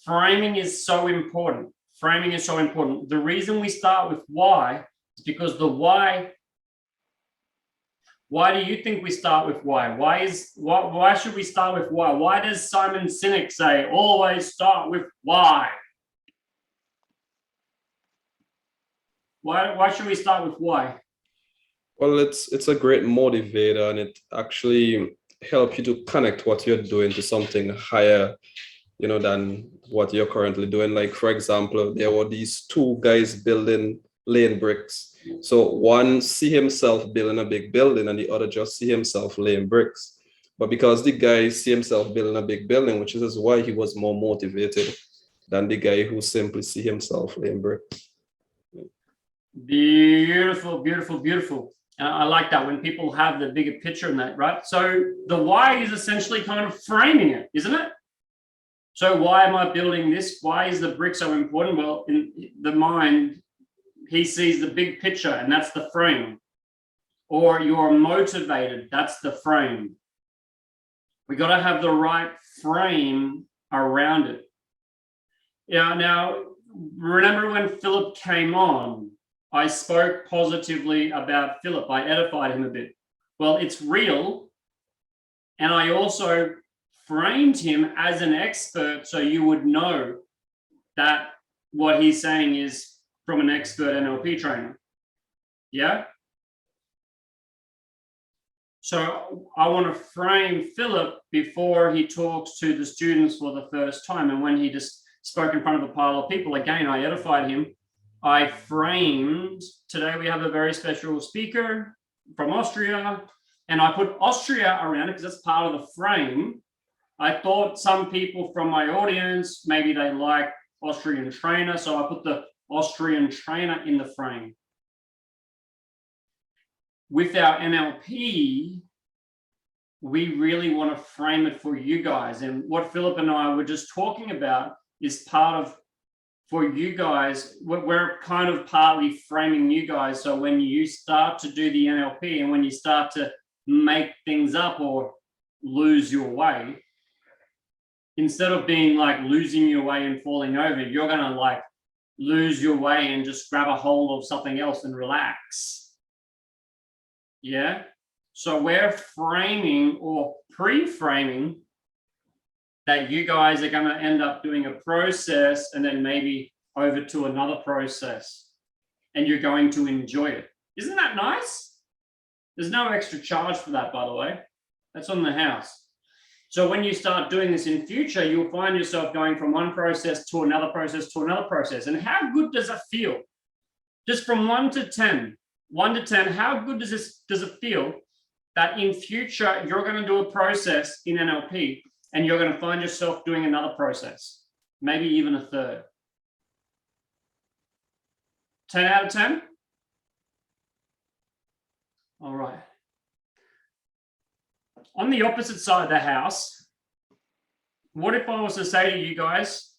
Framing is so important. Framing is so important. The reason we start with why is because the why do you think we start with why? Why should we start with why? Why does Simon Sinek say always start with why? Why should we start with why? Well, it's a great motivator, and it actually helps you to connect what you're doing to something higher, than what you're currently doing. Like, for example, there were these two guys building laying bricks. So one see himself building a big building and the other just see himself laying bricks. But because the guy see himself building a big building, which is why he was more motivated than the guy who simply see himself laying bricks. Beautiful, beautiful, beautiful. I like that when people have the bigger picture in that, right? So the why is essentially kind of framing it, isn't it? So why am I building this? Why is the brick so important? Well, in the mind, he sees the big picture, and that's the frame. Or you're motivated, that's the frame. We got to have the right frame around it. Yeah. Now, remember when Philipp came on, I spoke positively about Philipp. I edified him a bit. Well, it's real. And I also framed him as an expert so you would know that what he's saying is from an expert NLP trainer. Yeah? So I want to frame Philipp before he talks to the students for the first time. And when he just spoke in front of a pile of people, again, I edified him. I framed, today we have a very special speaker from Austria, and I put Austria around it because that's part of the frame. I thought some people from my audience, maybe they like Austrian trainer, so I put the Austrian trainer in the frame. With our NLP, we really want to frame it for you guys. And what Philipp and I were just talking about is part of, for you guys, we're kind of partly framing you guys. So when you start to do the NLP and when you start to make things up or lose your way, instead of being like losing your way and falling over, you're going to like lose your way and just grab a hold of something else and relax. Yeah. So we're framing or pre-framing that you guys are going to end up doing a process and then maybe over to another process, and you're going to enjoy it. Isn't that nice? There's no extra charge for that, by the way. That's on the house. So when you start doing this in future, you'll find yourself going from one process to another process to another process. And how good does it feel? Just from 1 to 10, how good does it feel that in future you're going to do a process in NLP and you're going to find yourself doing another process, maybe even a third? 10 out of 10? All right. On the opposite side of the house, what if I was to say to you guys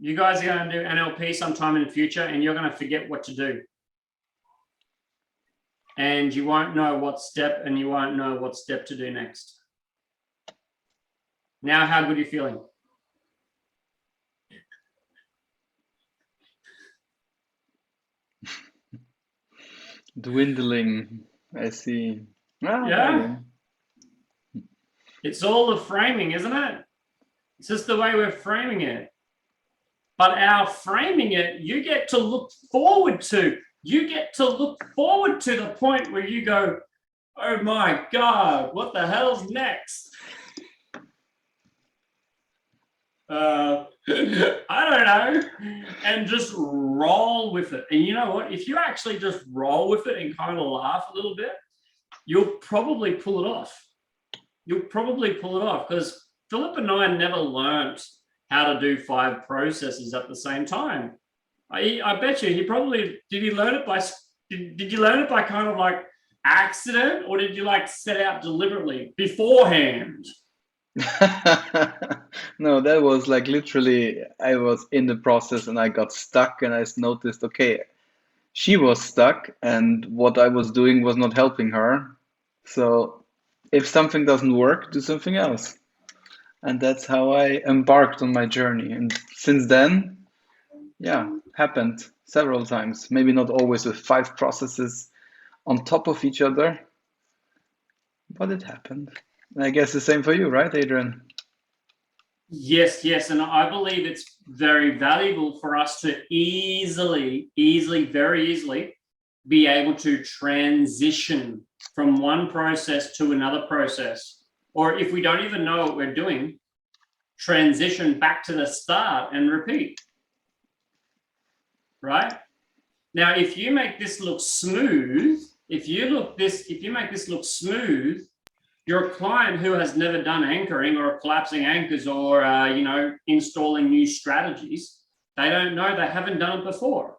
are going to do NLP sometime in the future and you're going to forget what to do. And you won't know what step to do next. Now, how good are you feeling? Dwindling, I see. Oh, yeah. Okay. It's all the framing, isn't it? It's just the way we're framing it. But our framing it, you get to look forward to. You get to look forward to the point where you go, oh my God, what the hell's next? I don't know. And just roll with it. And you know what? If you actually just roll with it and kind of laugh a little bit, you'll probably pull it off. Because Philipp and I never learned how to do 5 processes at the same time. I bet you he probably did you learn it by kind of like accident, or did you like set out deliberately beforehand? No, that was like literally, I was in the process and I got stuck and I noticed, okay, she was stuck and what I was doing was not helping her. So if something doesn't work, do something else. And that's how I embarked on my journey. And since then, yeah, happened several times. Maybe not always with 5 processes on top of each other, but it happened. And I guess the same for you, right, Adrian? Yes, yes. And I believe it's very valuable for us to very easily be able to transition from one process to another process. Or if we don't even know what we're doing, transition back to the start and repeat. Right? Now, if you make this look smooth, if you make this look smooth, your client who has never done anchoring or collapsing anchors or installing new strategies, they don't know, they haven't done it before.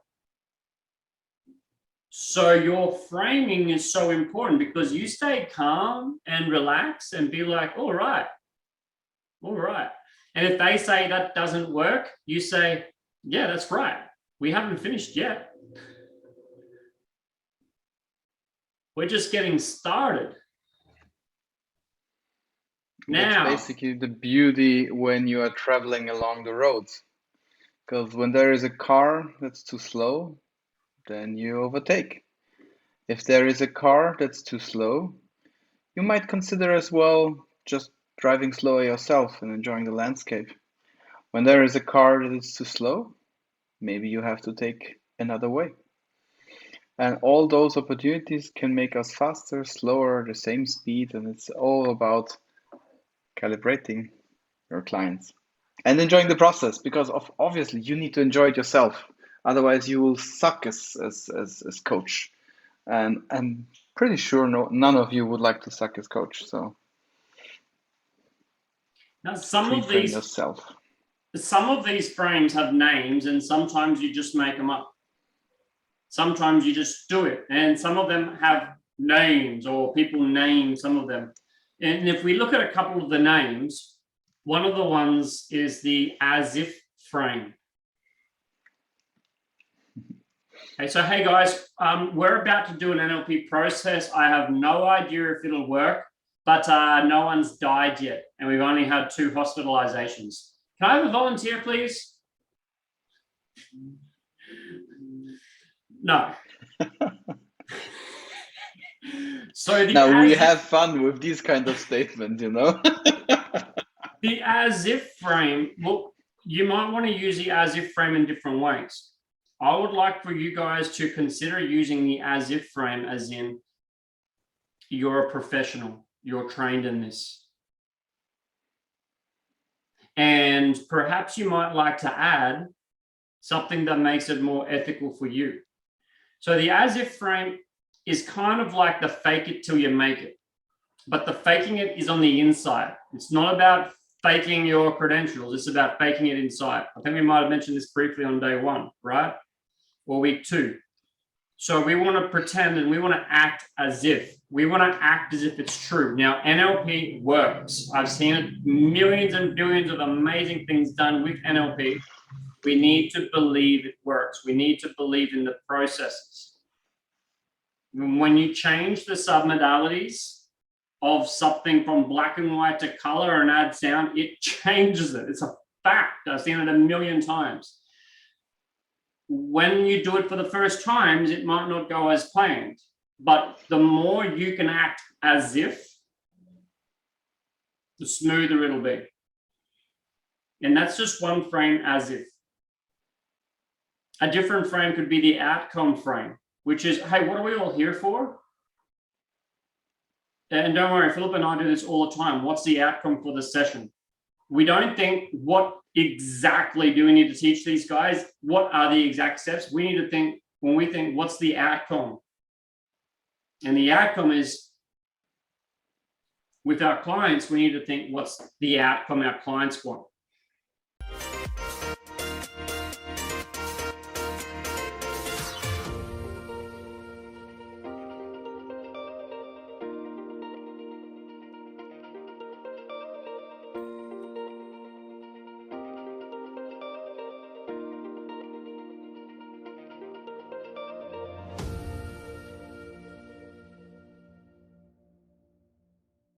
So your framing is so important because you stay calm and relax and be like, all right. And if they say that doesn't work, you say, yeah, that's right. We haven't finished yet. We're just getting started. Now, that's basically the beauty when you are traveling along the roads. Because when there is a car that's too slow, then you overtake. If there is a car that's too slow, you might consider as well just driving slower yourself and enjoying the landscape. When there is a car that is too slow, maybe you have to take another way. And all those opportunities can make us faster, slower, the same speed, and it's all about calibrating your clients and enjoying the process because obviously you need to enjoy it yourself. Otherwise, you will suck as coach. And I'm pretty sure none of you would like to suck as coach. So now some of yourself. Some of these frames have names, and sometimes you just make them up. Sometimes you just do it, and some of them have names or people name some of them. And if we look at a couple of the names, one of the ones is the as if frame. Okay, so hey guys, we're about to do an NLP process. I have no idea if it'll work, but no one's died yet, and we've only had 2 hospitalizations. Can I have a volunteer, please? No. So now we have fun with these kind of statements, you know. The as if frame, well, you might want to use the as if frame in different ways. I would like for you guys to consider using the as if frame as in you're a professional, you're trained in this. And perhaps you might like to add something that makes it more ethical for you. So the as if frame is kind of like the fake it till you make it, but the faking it is on the inside. It's not about faking your credentials. It's about faking it inside. I think we might have mentioned this briefly on day 1, right? Or week 2. So we want to pretend and we want to act as if. We want to act as if it's true. Now, NLP works. I've seen it, millions and billions of amazing things done with NLP. We need to believe it works. We need to believe in the processes. When you change the submodalities of something from black and white to color and add sound, it changes it. It's a fact. I've seen it a million times. When you do it for the first times, it might not go as planned. But the more you can act as if, the smoother it'll be. And that's just one frame, as if. A different frame could be the outcome frame, which is, hey, what are we all here for? And don't worry, Philip and I do this all the time. What's the outcome for the session? We don't think, what exactly do we need to teach these guys? What are the exact steps? We need to think, when we think, what's the outcome? And the outcome is, with our clients, we need to think, what's the outcome our clients want?